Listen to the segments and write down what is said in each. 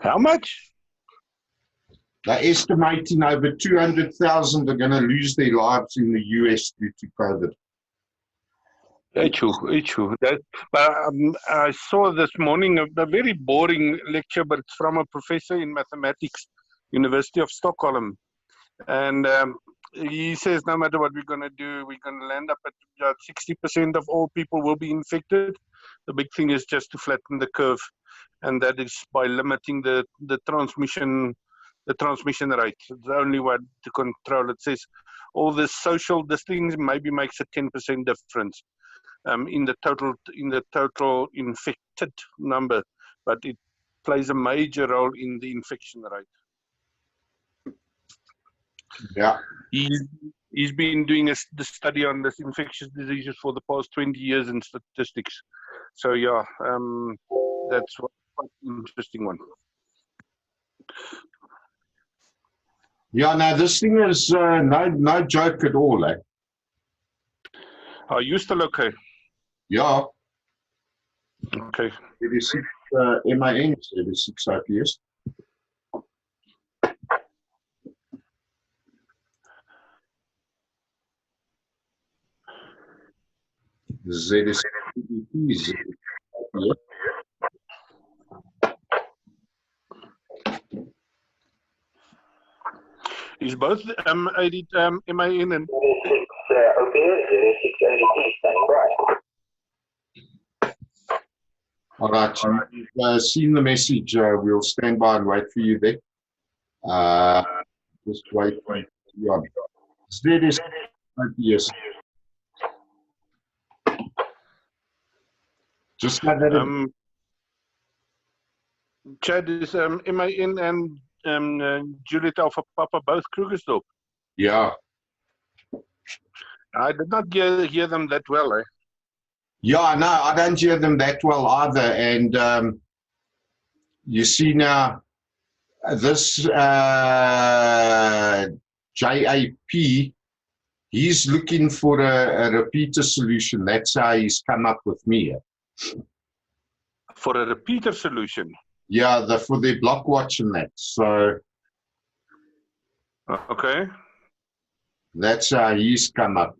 How much? They're estimating over 200,000 are going to lose their lives in the US due to COVID. True. I saw this morning a very boring lecture, but it's from a professor in mathematics, University of Stockholm. And he says no matter what we're going to do, we're going to land up at about 60% of all people will be infected. The big thing is just to flatten the curve, and that is by limiting the transmission rate. It's the only way to control. It says all the social things maybe makes a 10% difference in the total infected number, but it plays a major role in the infection rate. Yeah. He's been doing the study on this infectious diseases for the past 20 years in statistics. So yeah, that's quite an interesting one. Yeah, no, this thing is no joke at all, eh? Are you still okay? Yeah. Okay. 36 MAN, 36 IPS. ZS Is both MAN and all right, you've seen the message. We'll stand by and wait for you there. Just wait for you on. ZS IPS. Just like that. Chad, is MAN and Juliet Alpha Papa both Krugersdorp? Yeah. I did not hear them that well, eh? Yeah, no, I don't hear them that well either. And you see now, this JAP, he's looking for a repeater solution. That's how he's come up with me. For a repeater solution? Yeah, for the block watch and that. So, okay. That's how he's come up.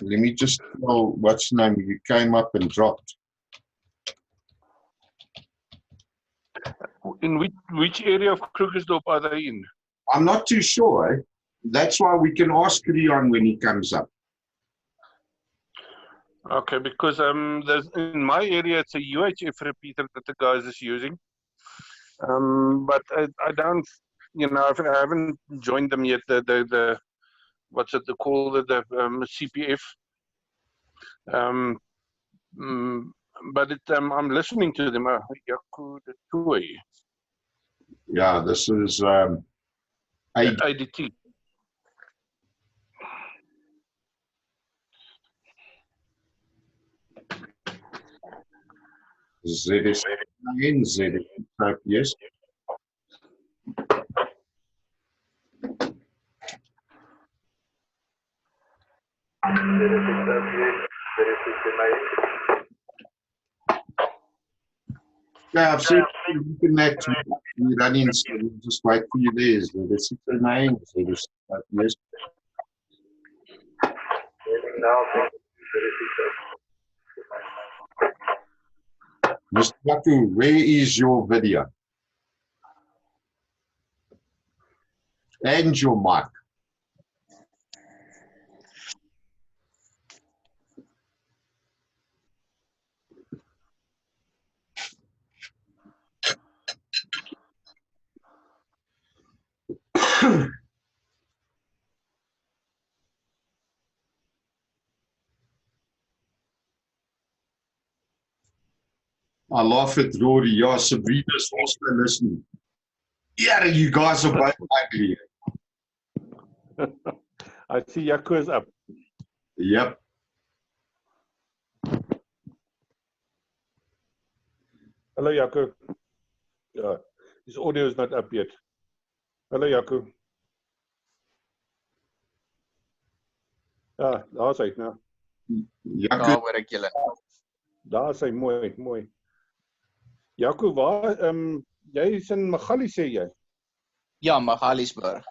Let me just tell what's the name. You came up and dropped. In which area of Krugersdorp are they in? I'm not too sure. Eh? That's why we can ask Leon when he comes up. Okay, because there's in my area it's a UHF repeater that the guys is using. But I don't, I haven't joined them yet. The what's it called? The CPF. But I'm listening to them. Yeah, this is ADT. ZS type, yes. Yeah, I've seen you that we running, so we'll just wait for you there. ZS 609, ZS type, yes. Mr. Yaku, where is your video? And your mic. I laugh at Rory. Yeah, Sabrina's also listening. Yeah, you guys are both ugly. I see Yaku is up. Yep. Hello, Yaku. Yeah, his audio is not up yet. Hello, Yaku. Ah, daar's hy nou. Yaku. Daar hoor ek julle. Daar's hy, mooi. Jaco, waar, jy is in Magali, sê jy? Ja, Magaliesburg.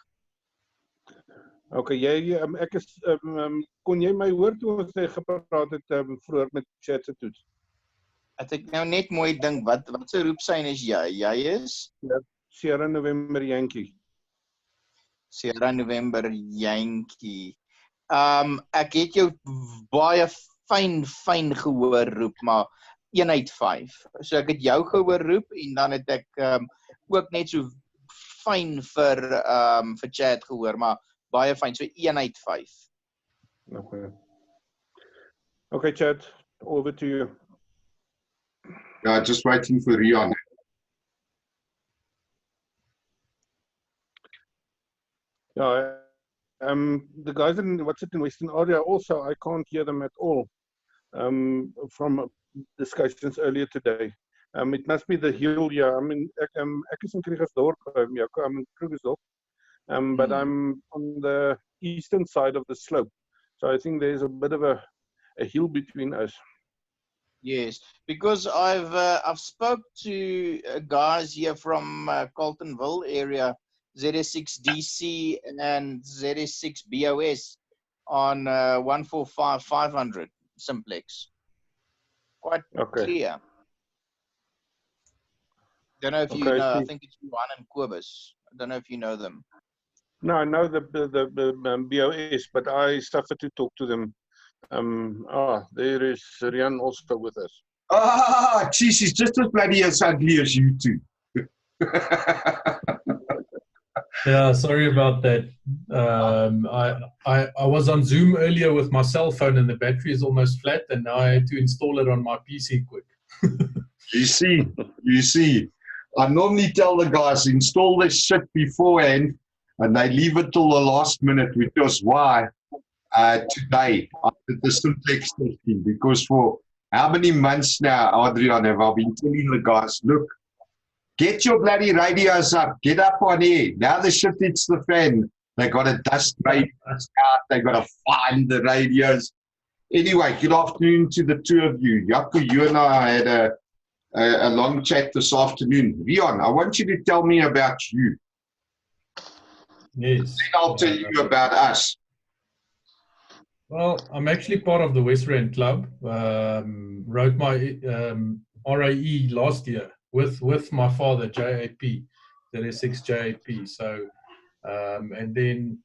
Okay, ek is, kon jy my hoor toe ons gepraat het vroeër met chat se toets? Het ek nou net mooi dink, wat se roepsyn is jy? Jy is? Sierra November Yankee. Sierra November Yankee. Ek het jou baie fyn gehoor roep, maar 1 uit 5. So ek het jou gehoor roep en dan het ek ook net so fyn vir chat gehoor, maar baie fyn, so 1 uit 5. Okay, chat, over to you. Yeah, just waiting for Rian. Yeah, the guys in Western area also, I can't hear them at all from discussions earlier today. It must be the hill, yeah. I mean, ek is in Krugersdorp, I'm in Krugersdorp, but I'm on the eastern side of the slope. So I think there's a bit of a hill between us. Yes, because I've spoke to guys here from Carltonville area, ZS6DC and ZS6BOS on 145-500 simplex. Quite clear. Don't know if you know. I think it's Juan and Kobus. I don't know if you know them. No, I know the BOS, but I suffered to talk to them. There is Rian also with us. Jeez, he's just as bloody as ugly as you two. Yeah, sorry about that. I was on Zoom earlier with my cell phone and the battery is almost flat, and now I had to install it on my PC quick. You see. I normally tell the guys, install this shit beforehand, and they leave it till the last minute, which was why today I did the simplex testing, because for how many months now, Adrian, have I been telling the guys, look, get your bloody radios up, get up on air. Now the shit hits the fan. They got to dust radios out, they got to find the radios. Anyway, good afternoon to the two of you. Jaco, you and I had a long chat this afternoon. Rian, I want you to tell me about you. Yes. Then I'll tell you about us. Well, I'm actually part of the West Rand Club. Wrote my RAE last year with my father, JAP, ZS6 JAP. So, and then,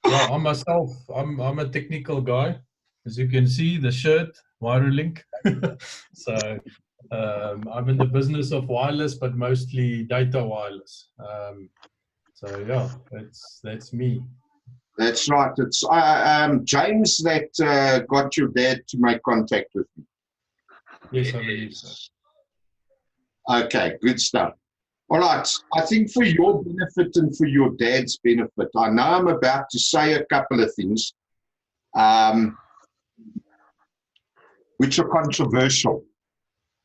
well, I'm myself, I'm a technical guy. As you can see, the shirt, WireLink. So, I'm in the business of wireless, but mostly data wireless. So yeah, that's me. That's right. It's James that got your dad to make contact with me. Yes, I believe so. Okay, good stuff. All right. I think for your benefit and for your dad's benefit, I know I'm about to say a couple of things which are controversial.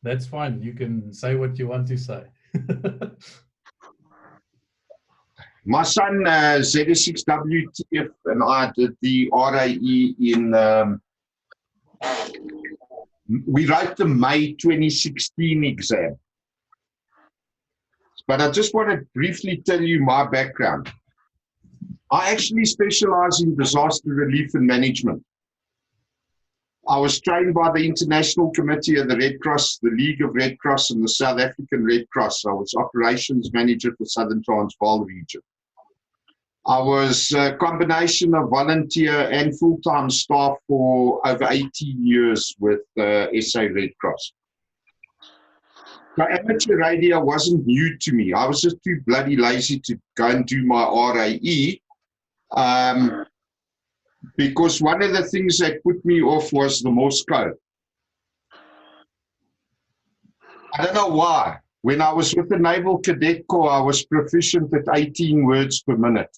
That's fine. You can say what you want to say. My son, ZS6WTF, and I did the RAE in, we wrote the May 2016 exam. But I just want to briefly tell you my background. I actually specialize in disaster relief and management. I was trained by the International Committee of the Red Cross, the League of Red Cross, and the South African Red Cross. I was operations manager for Southern Transvaal region. I was a combination of volunteer and full-time staff for over 18 years with SA Red Cross. So amateur radio wasn't new to me. I was just too bloody lazy to go and do my RAE. Because one of the things that put me off was the Morse code. I don't know why. When I was with the Naval Cadet Corps, I was proficient at 18 words per minute.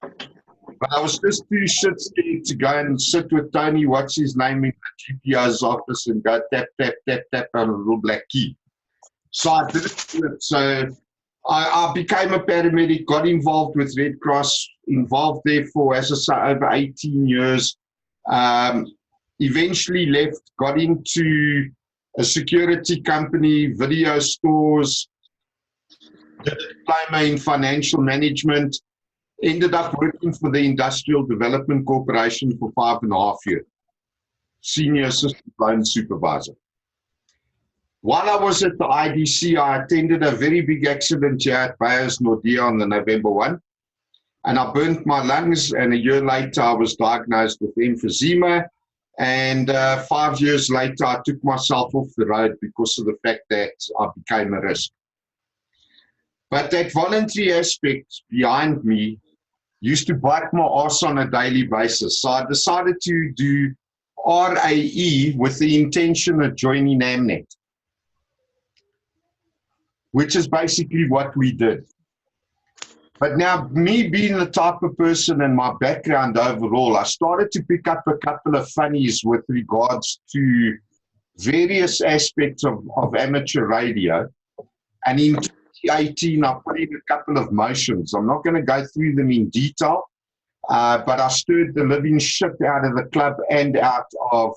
But I was just too shit scared to go and sit with Tony, what's his name, in the GPO's office and go tap, tap, tap, tap on a little black key. So I did it. So I became a paramedic, got involved with Red Cross, involved there for, as I say, over 18 years. Eventually left, got into a security company, video stores, did a diploma in financial management, ended up working for the Industrial Development Corporation for 5.5 years, senior assistant loan supervisor. While I was at the IDC, I attended a very big accident here at Beyers Nordea on the November 1, and I burnt my lungs, and a year later I was diagnosed with emphysema, and 5 years later I took myself off the road because of the fact that I became a risk. But that voluntary aspect behind me used to bite my ass on a daily basis, so I decided to do RAE with the intention of joining AMNET, which is basically what we did. But now, me being the type of person and my background overall, I started to pick up a couple of funnies with regards to various aspects of amateur radio. And in 2018, I put in a couple of motions. I'm not going to go through them in detail, but I stirred the living shit out of the club and out of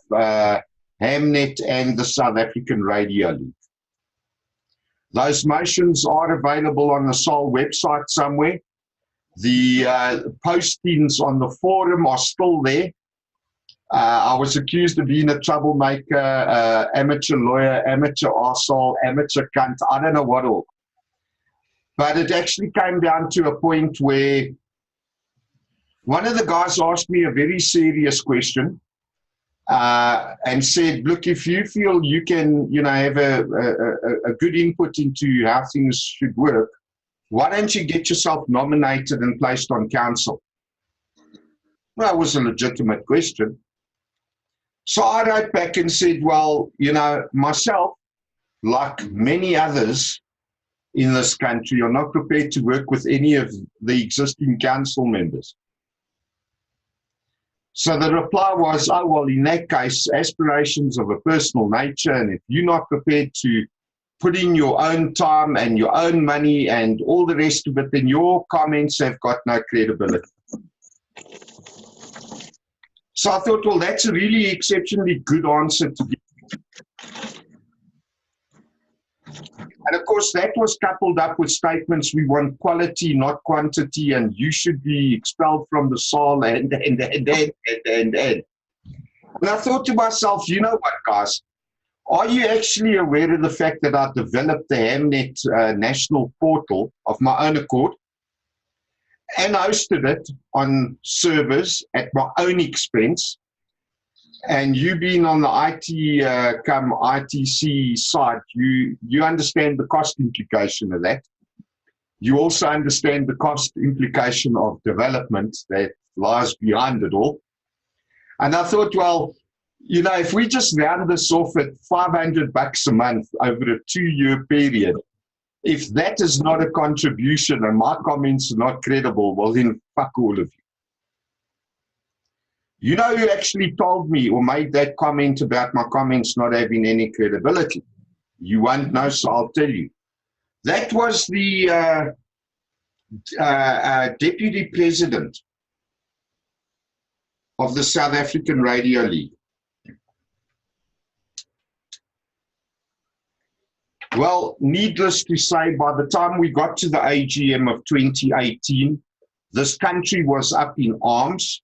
AMNET and the South African Radio League. Those motions are available on the SAL website somewhere. The postings on the forum are still there. I was accused of being a troublemaker, amateur lawyer, amateur arsehole, amateur cunt, I don't know what all. But it actually came down to a point where one of the guys asked me a very serious question. And said, look, if you feel you can, have a good input into how things should work, why don't you get yourself nominated and placed on council? Well, that was a legitimate question. So I wrote back and said, well, myself, like many others in this country, are not prepared to work with any of the existing council members. So the reply was, oh, well, in that case, aspirations of a personal nature, and if you're not prepared to put in your own time and your own money and all the rest of it, then your comments have got no credibility. So I thought, well, that's a really exceptionally good answer to give. And of course, that was coupled up with statements, we want quality, not quantity, and you should be expelled from the SAL, and. And I thought to myself, you know what, guys? Are you actually aware of the fact that I developed the AMNET national portal of my own accord and hosted it on servers at my own expense? And you being on the IT come ITC side, you understand the cost implication of that. You also understand the cost implication of development that lies behind it all. And I thought, well, if we just round this off at $500 a month over a 2-year period, if that is not a contribution and my comments are not credible, well then fuck all of you. You know who actually told me or made that comment about my comments not having any credibility? You won't know, so I'll tell you. That was the deputy president of the South African Radio League. Well, needless to say, by the time we got to the AGM of 2018, this country was up in arms.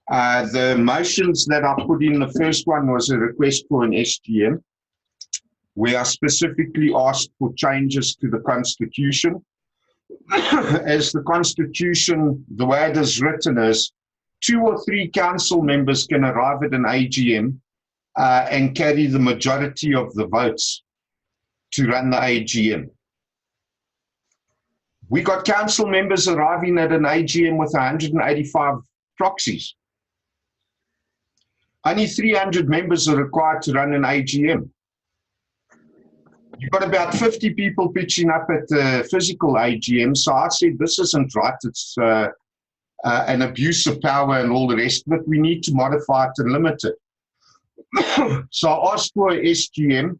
The motions that I put in, the first one was a request for an SGM, where I specifically asked for changes to the Constitution. As the Constitution, the way it is written is, 2 or 3 council members can arrive at an AGM and carry the majority of the votes to run the AGM. We got council members arriving at an AGM with 185 proxies. Only 300 members are required to run an AGM. You've got about 50 people pitching up at the physical AGM, so I said, this isn't right. It's an abuse of power and all the rest of it. We need to modify it and limit it. So I asked for a SGM,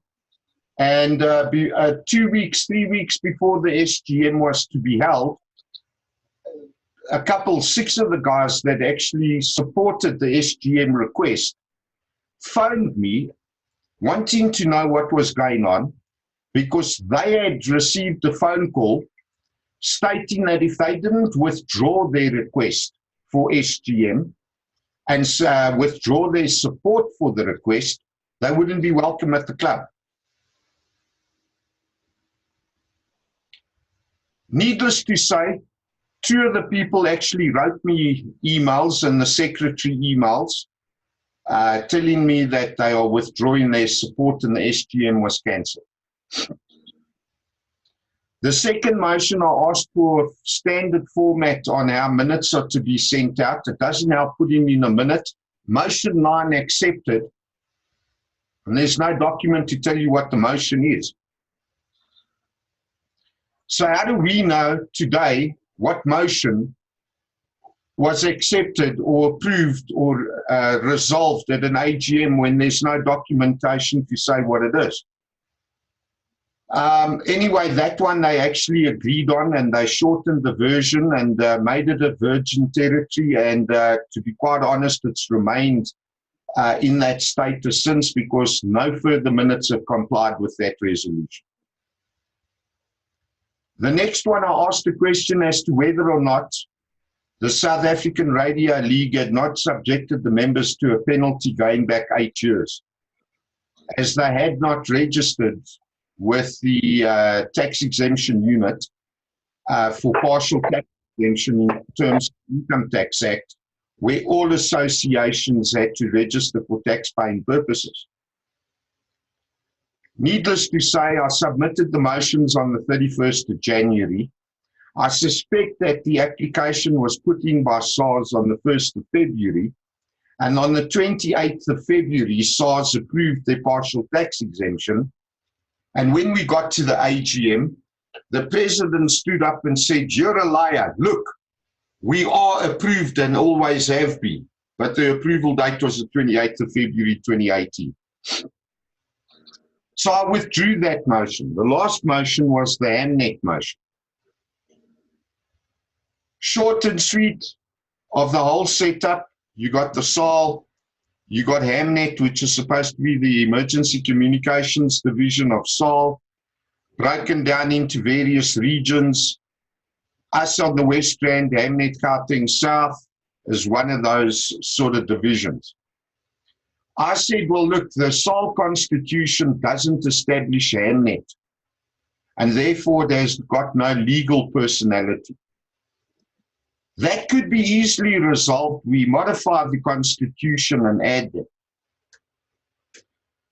and 2 weeks, 3 weeks before the SGM was to be held, 6 of the guys that actually supported the SGM request phoned me wanting to know what was going on, because they had received a phone call stating that if they didn't withdraw their request for SGM and withdraw their support for the request, they wouldn't be welcome at the club. Needless to say, 2 of the people actually wrote me emails and the secretary emails telling me that they are withdrawing their support and the SGM was cancelled. The second motion, I asked for a standard format on how minutes are to be sent out. It doesn't help putting in a minute. Motion 9 accepted, and there's no document to tell you what the motion is. So how do we know today what motion was accepted or approved or resolved at an AGM when there's no documentation to say what it is? Anyway, that one they actually agreed on, and they shortened the version and made it a virgin territory, and to be quite honest, it's remained in that status since, because no further minutes have complied with that resolution. The next one, I asked a question as to whether or not the South African Radio League had not subjected the members to a penalty going back 8 years, as they had not registered with the tax exemption unit for partial tax exemption in terms of the Income Tax Act, where all associations had to register for tax-paying purposes. Needless to say, I submitted the motions on the 31st of January. I suspect that the application was put in by SARS on the 1st of February, and on the 28th of February, SARS approved their partial tax exemption. And when we got to the AGM, the president stood up and said, "You're a liar. Look, we are approved and always have been." But the approval date was the 28th of February 2018. So I withdrew that motion. The last motion was the Hamnet motion. Short and sweet of the whole setup, you got the SAL, you got Hamnet, which is supposed to be the Emergency Communications Division of SAL, broken down into various regions. Us on the West Rand, Hamnet Gauteng South is one of those sort of divisions. I said, well, look, the SAL Constitution doesn't establish Hamnet, and therefore it has got no legal personality. That could be easily resolved. We modify the Constitution and add them.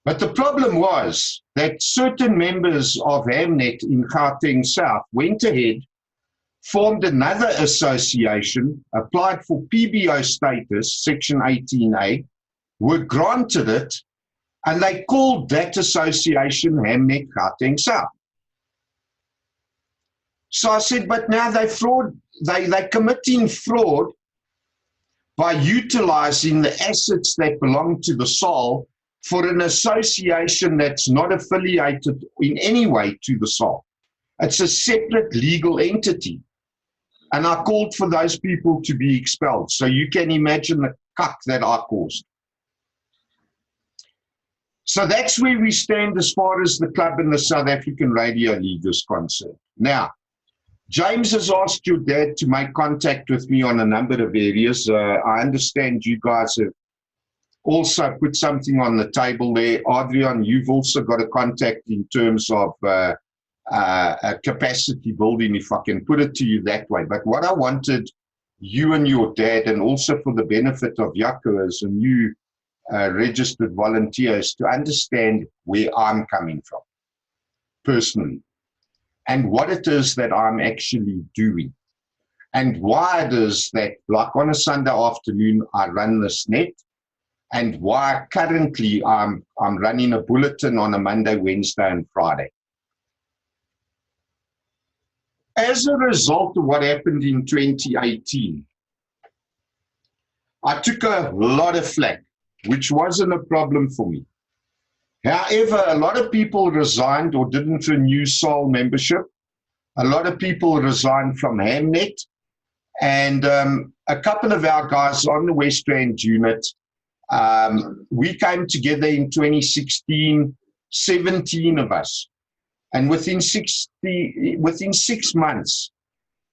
But the problem was that certain members of Hamnet in Gauteng South went ahead, formed another association, applied for PBO status, Section 18A, were granted it, and they called that association Hamnet Gauteng South. So I said, but now they're committing fraud by utilizing the assets that belong to the SAL for an association that's not affiliated in any way to the SAL. It's a separate legal entity. And I called for those people to be expelled. So you can imagine the cuck that I caused. So that's where we stand as far as the club and the South African Radio League is concerned. Now, James has asked your dad to make contact with me on a number of areas. I understand you guys have also put something on the table there. Adrian, you've also got a contact in terms of capacity building, if I can put it to you that way. But what I wanted you and your dad, and also for the benefit of Jaco as a new registered volunteer, is to understand where I'm coming from personally, and what it is that I'm actually doing, and why it is that, like on a Sunday afternoon, I run this net, and why currently I'm running a bulletin on a Monday, Wednesday, and Friday. As a result of what happened in 2018, I took a lot of flack, which wasn't a problem for me. However, a lot of people resigned or didn't renew SAL membership. A lot of people resigned from Hamnet. And a couple of our guys on the West Rand unit We came together in 2016, 17 of us. And within 6 months,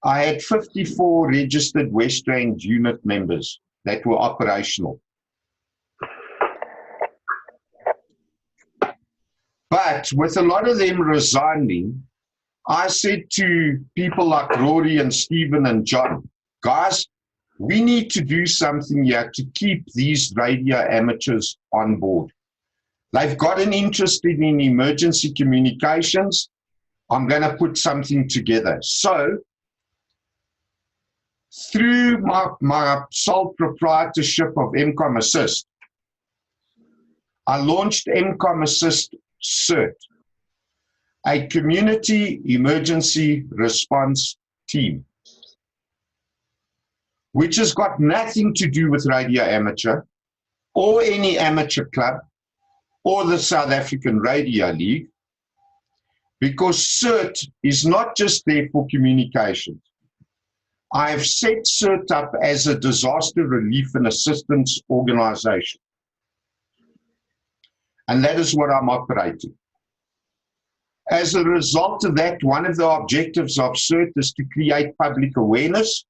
I had 54 registered West Rand unit members that were operational. But with a lot of them resigning, I said to people like Rory and Stephen and John, guys, we need to do something here to keep these radio amateurs on board. They've got an interest in emergency communications. I'm going to put something together. So, through my sole proprietorship of MCOM Assist, I launched MCOM Assist CERT, a community emergency response team, which has got nothing to do with Radio Amateur or any amateur club or the South African Radio League, because CERT is not just there for communications. I have set CERT up as a disaster relief and assistance organization. And that is what I'm operating. As a result of that, one of the objectives of CERT is to create public awareness,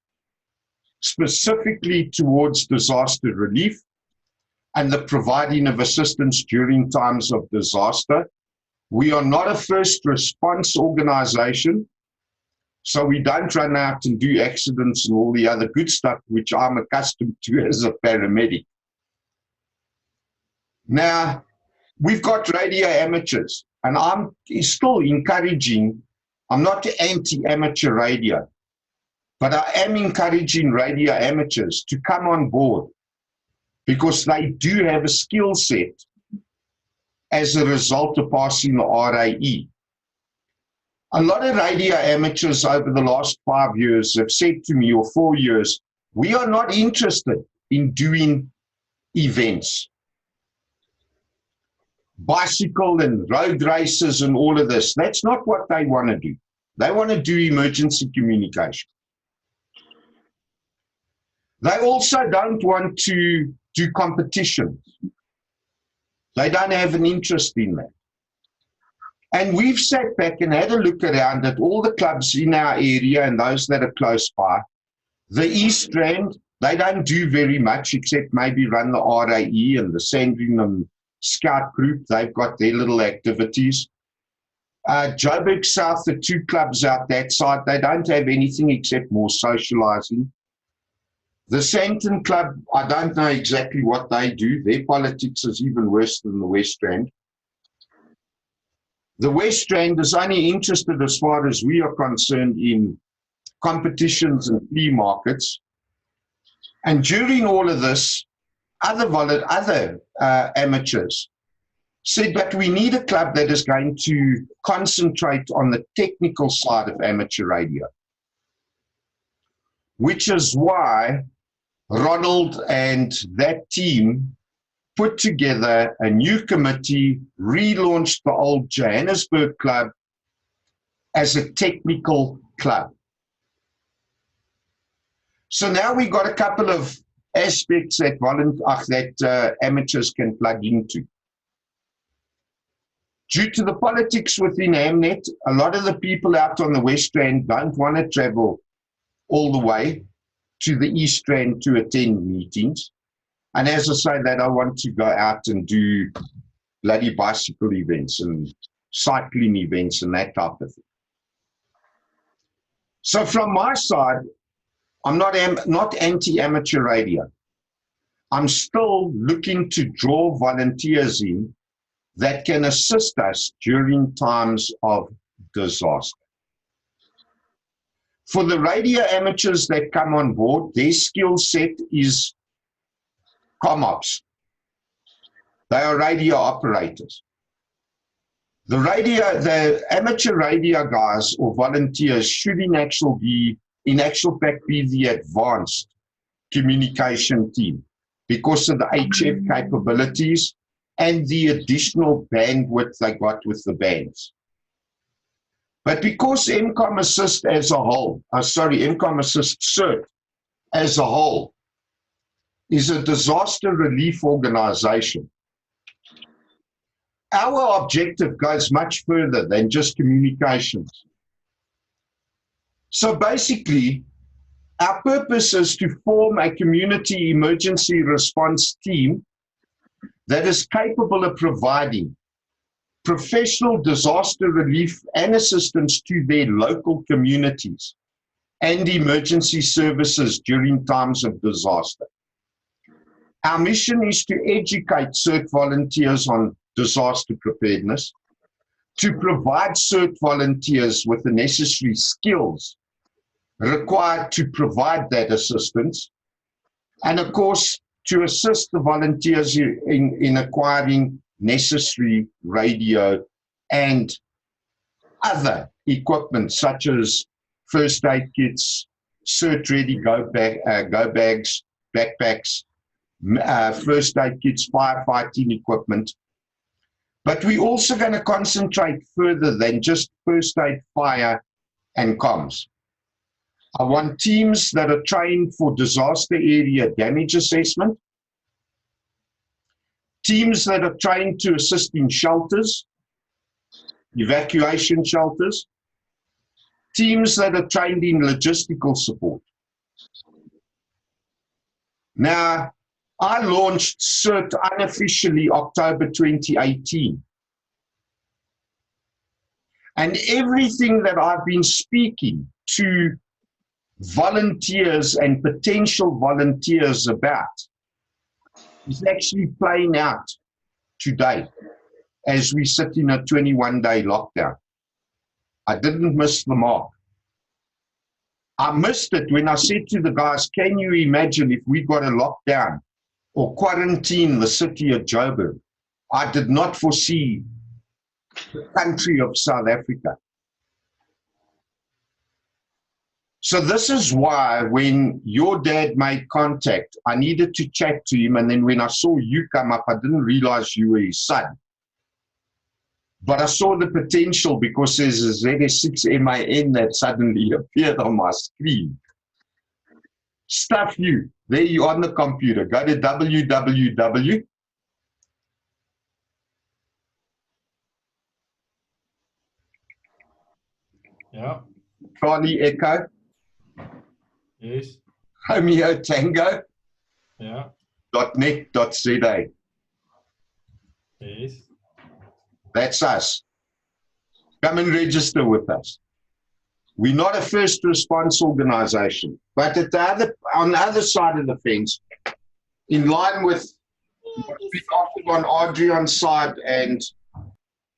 specifically towards disaster relief and the providing of assistance during times of disaster. We are not a first response organization, so we don't run out and do accidents and all the other good stuff which I'm accustomed to as a paramedic. Now, we've got radio amateurs, and I'm still encouraging, I'm not anti-amateur radio, but I am encouraging radio amateurs to come on board because they do have a skill set as a result of passing the RAE. A lot of radio amateurs over the last 5 years have said to me, or 4 years, we are not interested in doing events, bicycle and road races and all of this. That's not what they want to do. They want to do emergency communication. They also don't want to do competitions. They don't have an interest in that. And we've sat back and had a look around at all the clubs in our area and those that are close by. The East Rand, they don't do very much except maybe run the RAE, and the Sandringham Scout Group, they've got their little activities. Joburg South, the two clubs out that side, they don't have anything except more socializing. The Sandton Club, I don't know exactly what they do. Their politics is even worse than the West Rand. The West Rand is only interested, as far as we are concerned, in competitions and flea markets. And during all of this, other amateurs said that we need a club that is going to concentrate on the technical side of amateur radio, which is why Ronald and that team put together a new committee, relaunched the old Johannesburg club as a technical club. So now we've got a couple of aspects that amateurs can plug into. Due to the politics within Amnet, a lot of the people out on the West Rand don't want to travel all the way to the East Rand to attend meetings. And as I say that, I want to go out and do bloody bicycle events and cycling events and that type of thing. So from my side, I'm not anti-amateur radio. I'm still looking to draw volunteers in that can assist us during times of disaster. For the radio amateurs that come on board, their skill set is ComOps. They are radio operators. The amateur radio guys or volunteers should in actual fact be the advanced communication team because of the HF capabilities and the additional bandwidth they got with the bands. But because MCOM Assist as a whole, MCOM Assist CERT as a whole, is a disaster relief organization. Our objective goes much further than just communications. So basically, our purpose is to form a community emergency response team that is capable of providing professional disaster relief and assistance to their local communities and emergency services during times of disaster. Our mission is to educate CERT volunteers on disaster preparedness, to provide CERT volunteers with the necessary skills required to provide that assistance, and of course, to assist the volunteers in acquiring necessary radio and other equipment such as first aid kits, CERT-ready go bags, backpacks, first aid kits, firefighting equipment. But we're also going to concentrate further than just first aid, fire, and comms. I want teams that are trained for disaster area damage assessment, teams that are trained to assist in shelters, evacuation shelters, teams that are trained in logistical support. Now, I launched CERT unofficially October 2018. And everything that I've been speaking to volunteers and potential volunteers about is actually playing out today as we sit in a 21-day lockdown. I didn't miss the mark. I missed it when I said to the guys, can you imagine if we got a lockdown or quarantine the city of Joburg? I did not foresee the country of South Africa. So this is why when your dad made contact, I needed to chat to him, and then when I saw you come up, I didn't realize you were his son. But I saw the potential because there's a ZS6MAN that suddenly appeared on my screen. Stuff you. There you on the computer. Go to www. Yeah. Charlie Echo. Yes. Romeo Tango. Yeah. .net.za. Yes. That's us. Come and register with us. We're not a first response organization, but at on the other side of the fence, in line with what's been offered on Adrian's side and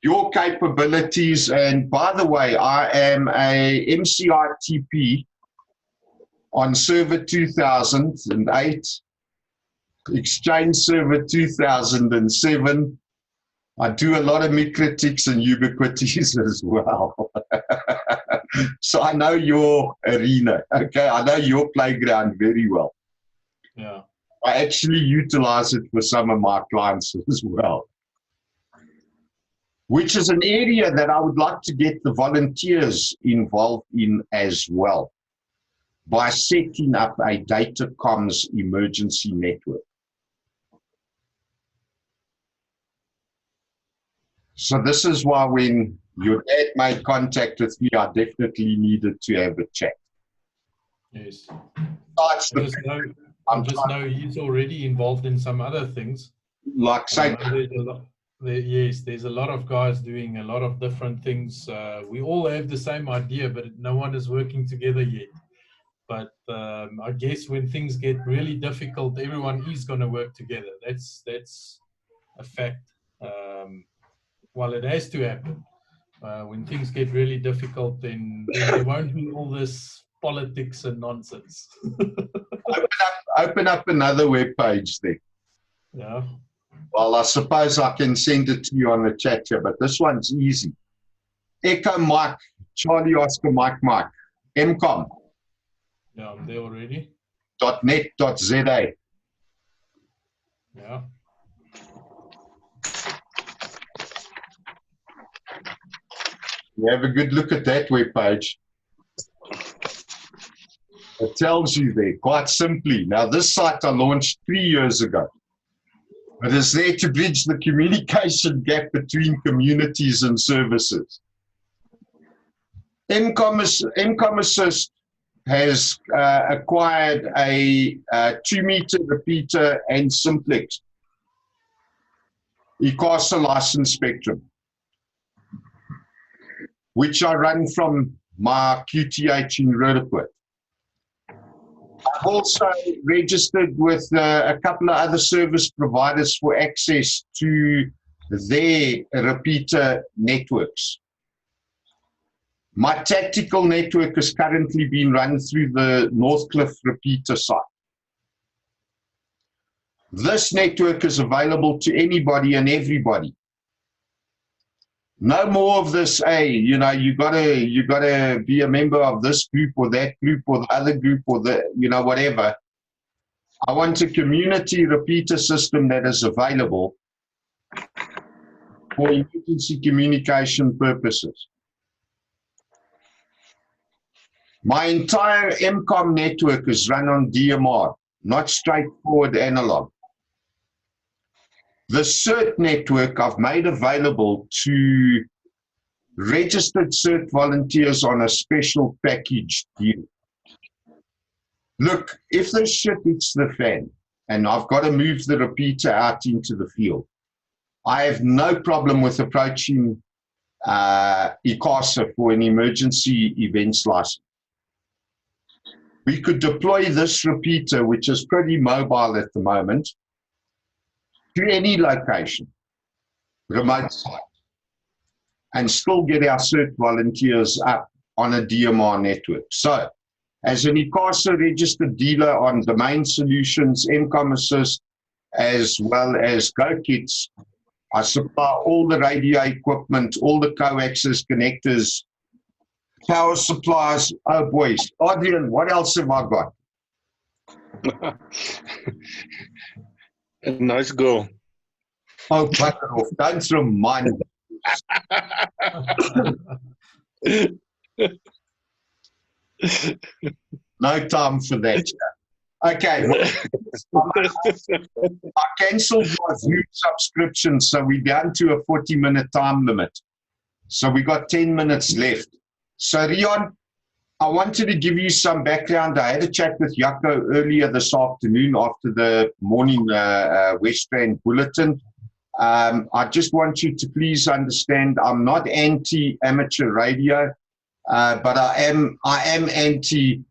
your capabilities, and by the way, I am a MCITP on Server 2008, Exchange Server 2007. I do a lot of Micritics and Ubiquities as well. So I know your arena, okay? I know your playground very well. Yeah. I actually utilize it for some of my clients as well, which is an area that I would like to get the volunteers involved in as well, by setting up a data comms emergency network. So this is why when your dad made contact with me, I definitely needed to have a chat. Yes. I just know he's already involved in some other things. Like say, yes, there's a lot of guys doing a lot of different things. We all have the same idea, but no one is working together yet. But I guess when things get really difficult, everyone is going to work together. That's a fact. Well, it has to happen. When things get really difficult, then there won't be all this politics and nonsense. open up another web page there. Yeah. Well, I suppose I can send it to you on the chat here, but this one's easy. Echo Mike, Charlie Oscar Mike, MCOM. Yeah, I'm there already. .net.za. Yeah. You have a good look at that web page. It tells you there, quite simply. Now, this site I launched 3 years ago. It is there to bridge the communication gap between communities and services. MCOM Assist has acquired a 2-meter repeater and simplex ECRN license spectrum, which I run from my QTH in Roodepoort. I've also registered with a couple of other service providers for access to their repeater networks. My tactical network is currently being run through the Northcliffe repeater site. This network is available to anybody and everybody. No more of this, hey, you know, you gotta be a member of this group or that group or the other group or the, you know, whatever. I want a community repeater system that is available for emergency communication purposes. My entire MCOM network is run on DMR, not straightforward analog. The CERT network I've made available to registered CERT volunteers on a special package deal. Look, if this shit hits the fan and I've got to move the repeater out into the field, I have no problem with approaching ICASA for an emergency events license. We could deploy this repeater, which is pretty mobile at the moment, to any location, remote site, and still get our CERT volunteers up on a DMR network. So, as an ICASA registered dealer on domain solutions, MCOM Assist, as well as GoKits, I supply all the radio equipment, all the coaxes, connectors, power supplies. Oh boys, Adrian, what else have I got? A nice girl. Oh, bugger off. Don't remind me. No time for that. Okay. I cancelled my Zoom subscription, so we're down to a 40-minute time limit. So we got 10 minutes left. So, Rion, I wanted to give you some background. I had a chat with Jaco earlier this afternoon after the morning West Rand bulletin. I just want you to please understand I'm not anti-amateur radio, but I am anti-radio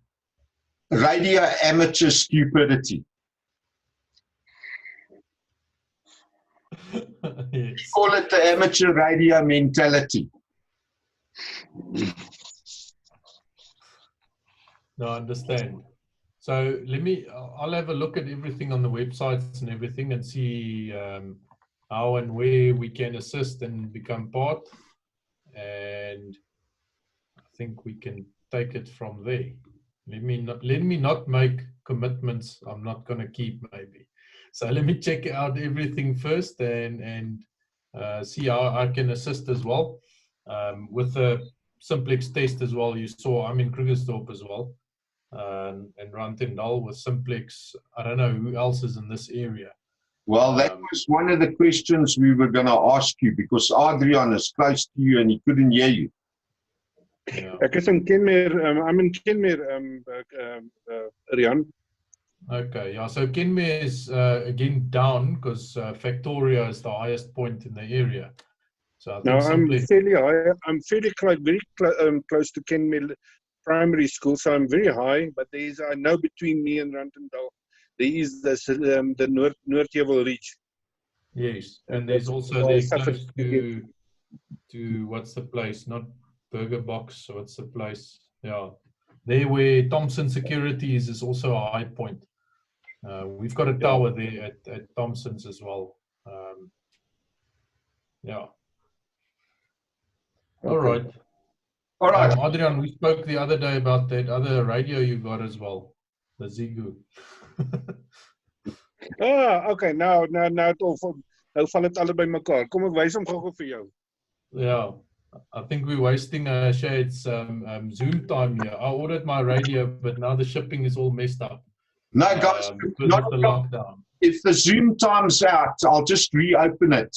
amateur stupidity. Yes. We call it the amateur radio mentality. No, I understand. So I'll have a look at everything on the websites and everything and see how and where we can assist and become part. And I think we can take it from there. Let me not make commitments I'm not going to keep, maybe. So let me check out everything first and see how I can assist as well. With the simplex test as well, you saw I'm in Krugersdorp as well. And Rantendal with simplex. I don't know who else is in this area. Well, that was one of the questions we were going to ask you because Adrian is close to you and he couldn't hear you. Yeah. Ek is in Kenmare, I'm in Kenmare, Rian. Okay, yeah, so Kenmare is again down because Victoria is the highest point in the area. So I think I'm fairly high. I'm fairly very close to Kenmare Primary School, so I'm very high. But I know between me and Rantendal, there is this, the Noordheuvel Ridge. Yes, and there's also there close to what's the place? Not Burger Box. What's the place? Yeah, there where Thompson Securities is also a high point. We've got a tower there at Thompson's as well. Yeah. All right. All right. Adrian, we spoke the other day about that other radio you got as well, the Zigu. Okay. Nou het al van dit alle by mekaar. Kom ek wys hom gou vir jou. Yeah. I think we're wasting Shades Zoom time here. I ordered my radio, but now the shipping is all messed up. No, guys, Because of the lockdown. if the Zoom time's out, I'll just reopen it.